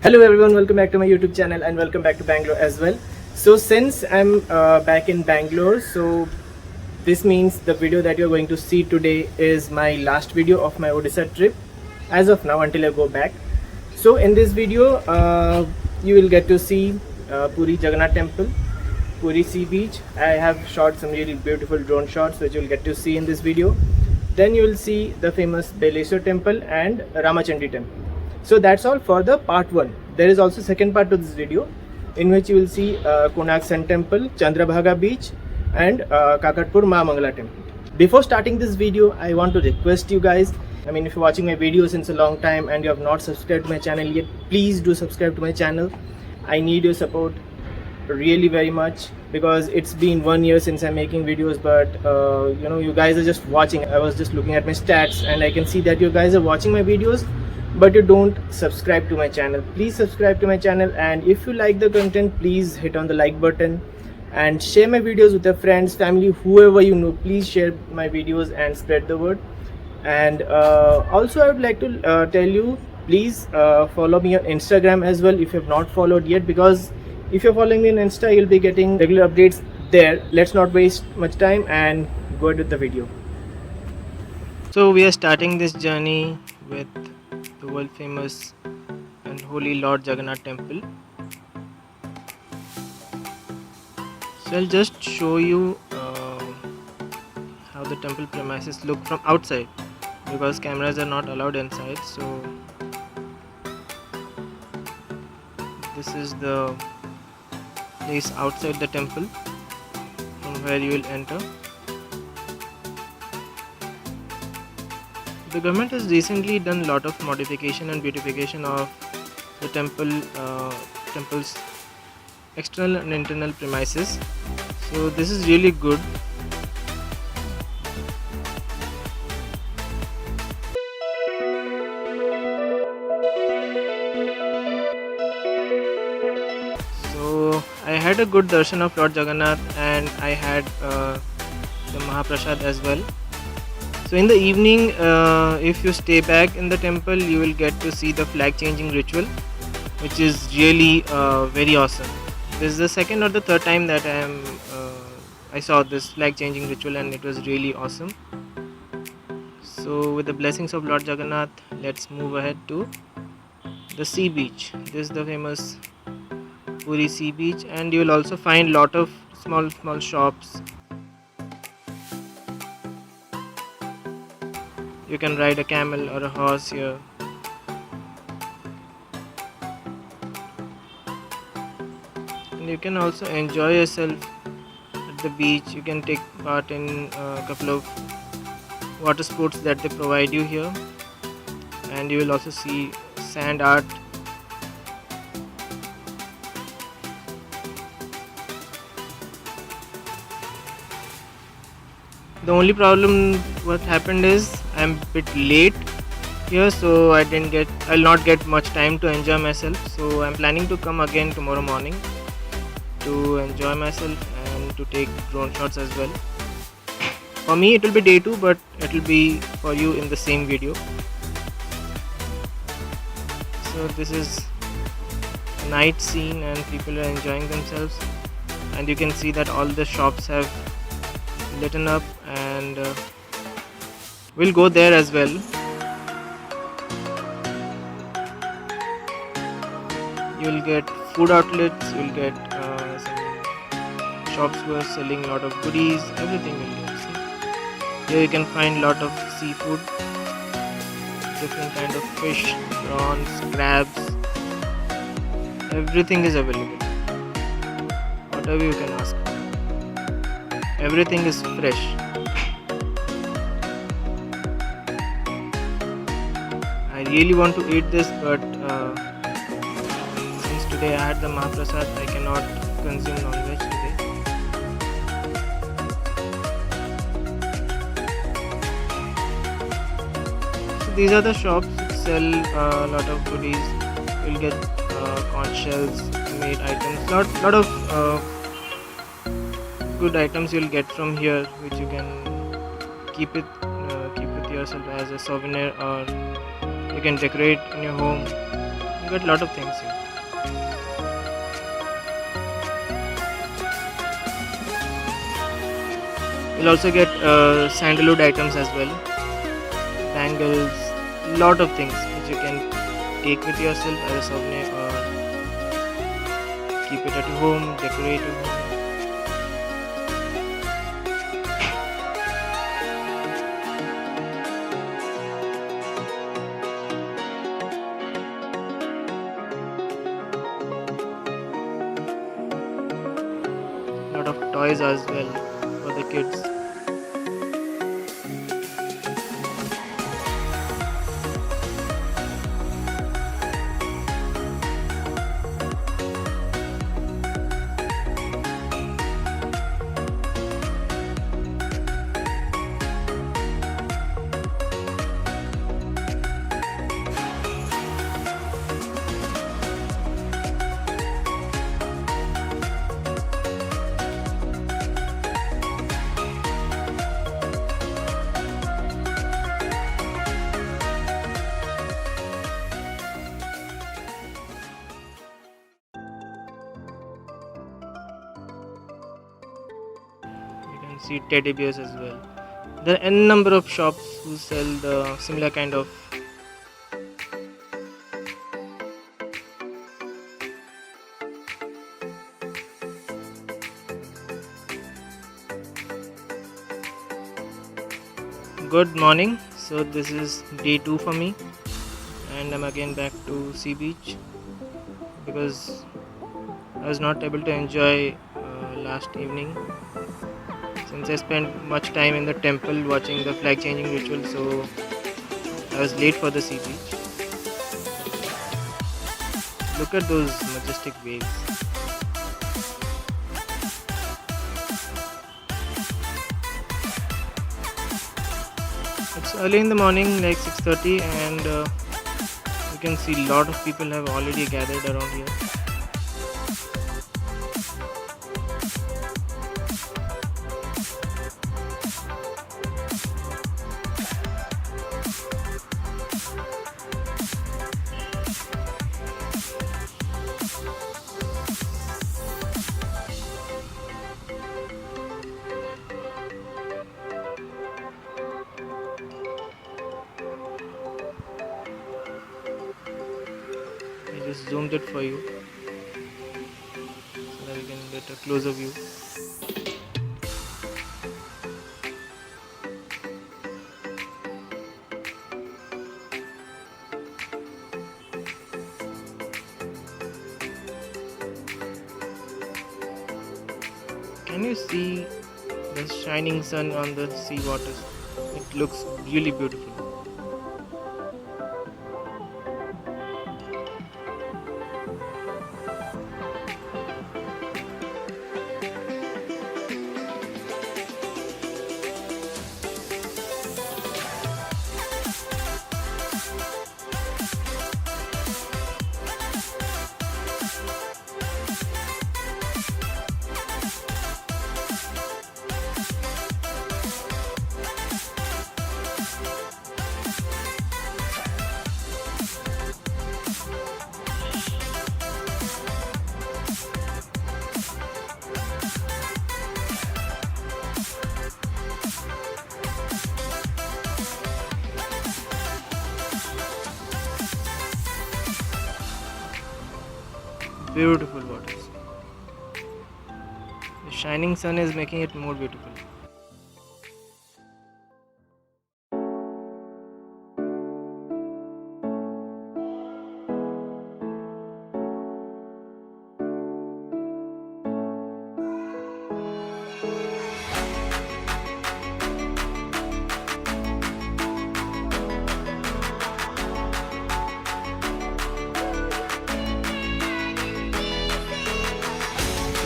Hello everyone, welcome back to my YouTube channel and welcome back to Bangalore as well. So since I'm back in Bangalore, so this means the video that you're going to see today is my last video of my Odisha trip as of now until I go back. So in this video, you will get to see Puri Jagannath Temple, Puri Sea Beach. I have shot some really beautiful drone shots which you'll get to see in this video. Then you will see the famous Beleswar Temple and Ramchandi Temple. So that's all for the part 1. There is also second part to this video in which you will see Konark Sun Temple, Chandrabhaga Beach and Kakatpur Mangala Temple. Before starting this video, I want to request you guys, if you're watching my videos since a long time and you have not subscribed to my channel yet, please do subscribe to my channel. I need your support really very much because it's been 1 year since I'm making videos, but you guys are just watching. I was just looking at my stats and I can see that you guys are watching my videos but you don't subscribe to my channel. Please subscribe to my channel, and if you like the content, please hit on the like button and share my videos with your friends, family, whoever you know. Please share my videos and spread the word. And also I would like to tell you, please follow me on Instagram as well if you have not followed yet, because if you're following me on Insta, you'll be getting regular updates there. Let's not waste much time and go ahead with the video. So we are starting this journey with the world famous and holy Lord Jagannath Temple. So I'll just show you how the temple premises look from outside, because cameras are not allowed inside. So this is the place outside the temple from where you will enter. The government has recently done a lot of modification and beautification of the temple's external and internal premises. So this is really good. So I had a good darshan of Lord Jagannath and I had the Mahaprasad as well. So in the evening, if you stay back in the temple, you will get to see the flag changing ritual, which is really very awesome. This is the second or the third time that I saw this flag changing ritual, and it was really awesome. So with the blessings of Lord Jagannath, let's move ahead to the sea beach. This is the famous Puri Sea Beach, and you will also find lot of small shops. You can ride a camel or a horse here. And you can also enjoy yourself at the beach. You can take part in a couple of water sports that they provide you here. And you will also see sand art. The only problem what happened is I'm a bit late here, so I'll not get much time to enjoy myself. So I'm planning to come again tomorrow morning to enjoy myself and to take drone shots as well. For me it will be day 2, but it will be for you in the same video. So this is a night scene and people are enjoying themselves, and you can see that all the shops have lit up, and we'll go there as well. You'll get food outlets, you'll get some shops who are selling a lot of goodies, everything you'll get. See? Here you can find lot of seafood, different kind of fish, prawns, crabs, everything is available. Whatever you can ask. Everything is fresh. I really want to eat this, but since today I had the Mahaprasad, I cannot consume non-veg today. So these are the shops which sell a lot of goodies. You'll get conch shells, made items, lot of good items you'll get from here, which you can keep with yourself as a souvenir, or you can decorate in your home. You got a lot of things here. You'll also get sandalwood items as well, bangles, lot of things which you can take with yourself as a souvenir or keep it at your home, decorate your home. Lot of toys as well for the kids. See teddy bears as well. There are n number of shops who sell the similar kind of Good morning. So this is day 2 for me and I'm again back to Sea Beach because I was not able to enjoy last evening since I spent much time in the temple watching the flag changing ritual, so I was late for the sea beach. Look at those majestic waves. It's early in the morning, like 6:30, and you can see a lot of people have already gathered around here. I just zoomed it for you so that you can get a closer view. Can you see the shining sun on the sea waters? It looks really beautiful. Beautiful waters. The shining sun is making it more beautiful.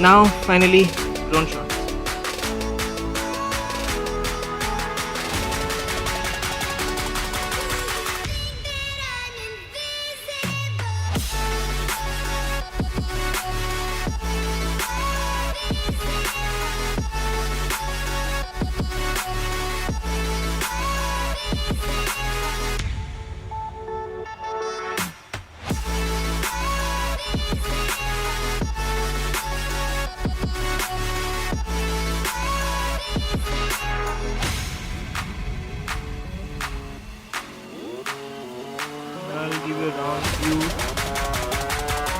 Now, finally, drone shots. give you a round view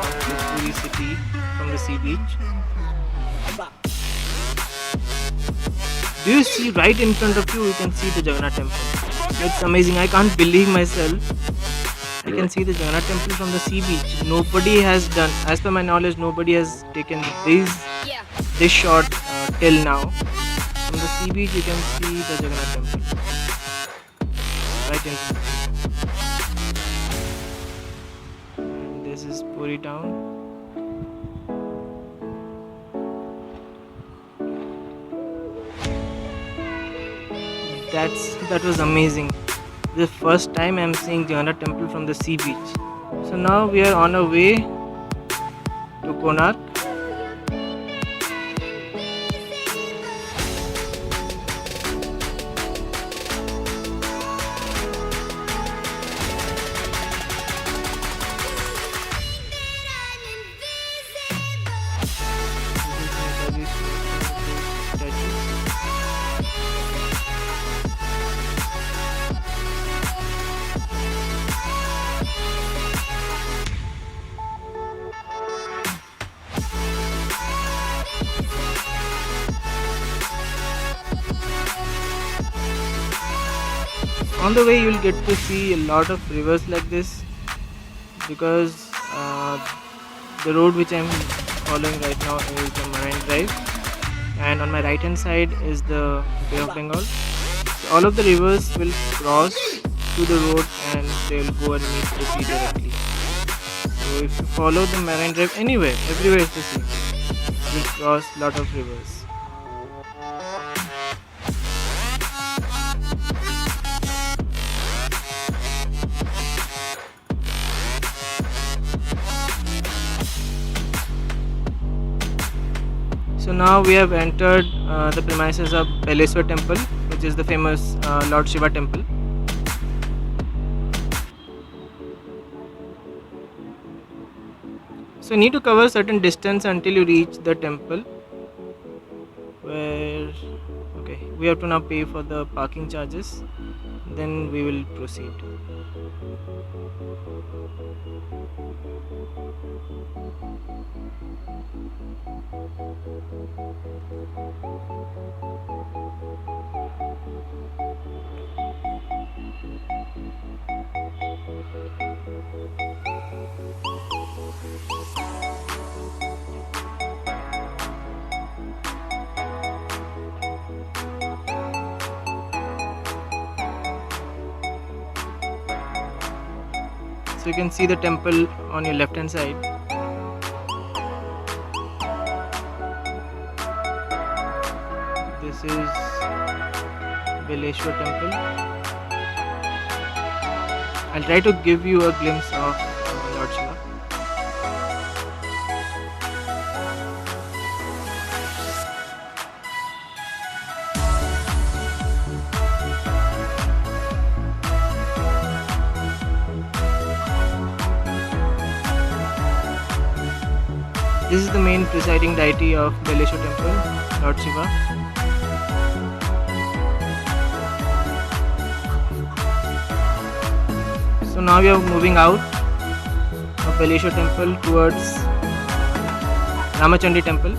of the Puri city from the sea beach. Do you see right in front of you? You can see the Jagannath Temple. It's amazing. I can't believe myself. I can see the Jagannath Temple from the sea beach. Nobody has done, as per my knowledge, nobody has taken this shot till now. From the sea beach, you can see the Jagannath Temple right in front. And this is Puri town. That was amazing. The first time I'm seeing Jagannath Temple from the sea beach. So now we are on our way to Konark. On the way you'll get to see a lot of rivers like this, because the road which I'm following right now is the Marine Drive, and on my right hand side is the Bay of Bengal. So all of the rivers will cross to the road and they will go and meet the sea directly. So if you follow the Marine Drive everywhere is the sea. You will cross lot of rivers. So now we have entered the premises of Beleswar Temple, which is the famous Lord Shiva temple. So you need to cover certain distance until you reach the temple, where we have to now pay for the parking charges. Then we will proceed. So you can see the temple on your left hand side. This is Beleswar Temple. I'll try to give you a glimpse of Lord Shiva. This is the main presiding deity of Beleswar Temple, Lord Shiva. So now we are moving out of Beleswar Temple towards Ramchandi Temple.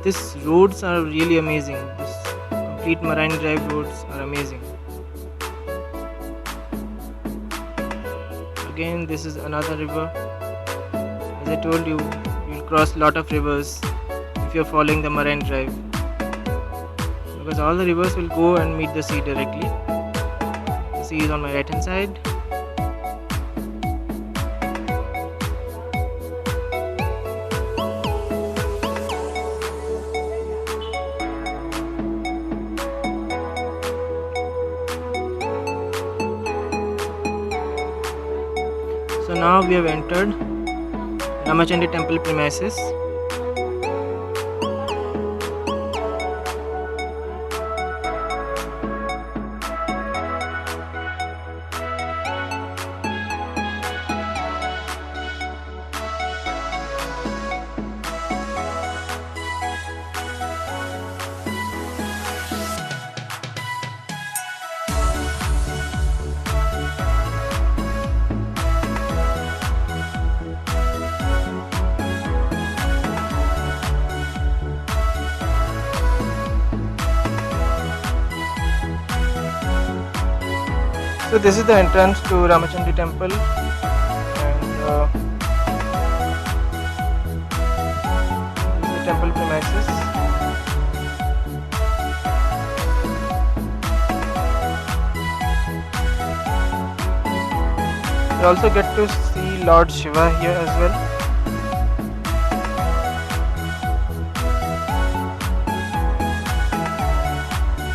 These roads are really amazing. This complete Marine Drive roads are amazing. Again, this is another river. As I told you, you'll cross lot of rivers if you're following the Marine Drive, because all the rivers will go and meet the sea directly. The sea is on my right hand side. now we have entered Ramchandi Temple premises. So this is the entrance to Ramchandi Temple, and this is the temple premises. You also get to see Lord Shiva here as well.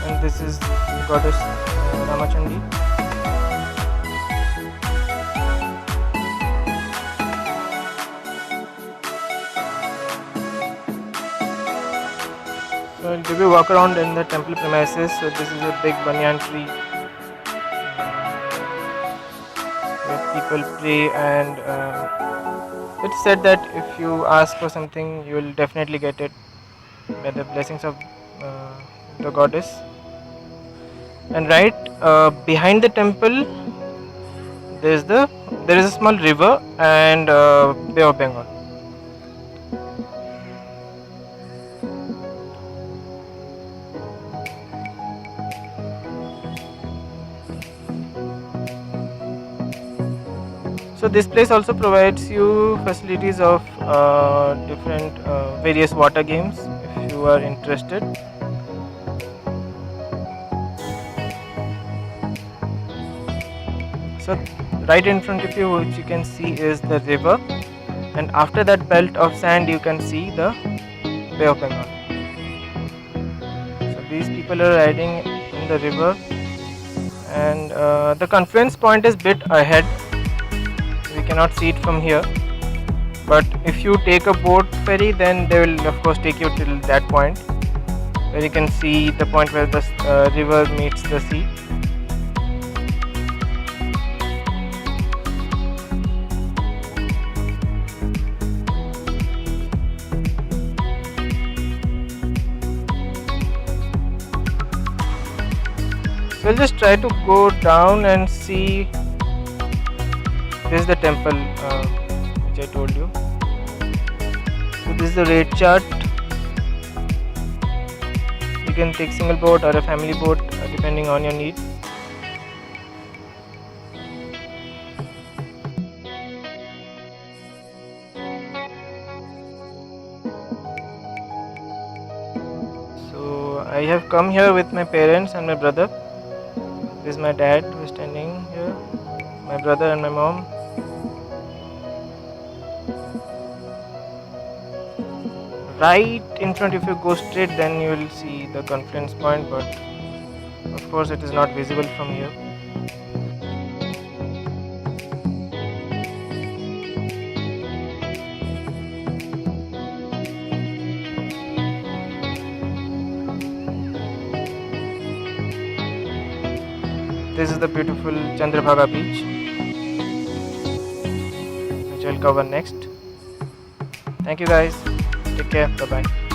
And this is Goddess Ramchandi. So I'll give you a walk around in the temple premises. So this is a big banyan tree where people pray, and it's said that if you ask for something, you will definitely get it by the blessings of the goddess. And right behind the temple, there is a small river and Bay of Bengal. So this place also provides you facilities of different various water games if you are interested. So right in front of you, which you can see, is the river, and after that belt of sand you can see the Bay of Bengal. So these people are riding in the river, and the confluence point is bit ahead. We cannot see it from here, but if you take a boat ferry, then they will of course take you till that point where you can see the point where the river meets the sea. So I'll just try to go down and see. This is the temple which I told you. So this is the rate chart. You can take single boat or a family boat depending on your need. So I have come here with my parents and my brother. This is my dad who is standing here, my brother and my mom. Right in front, if you go straight, then you will see the confluence point, but of course it is not visible from here. This is the beautiful Chandrabhaga Beach, which I'll cover next. Thank you guys. Take care. Bye bye.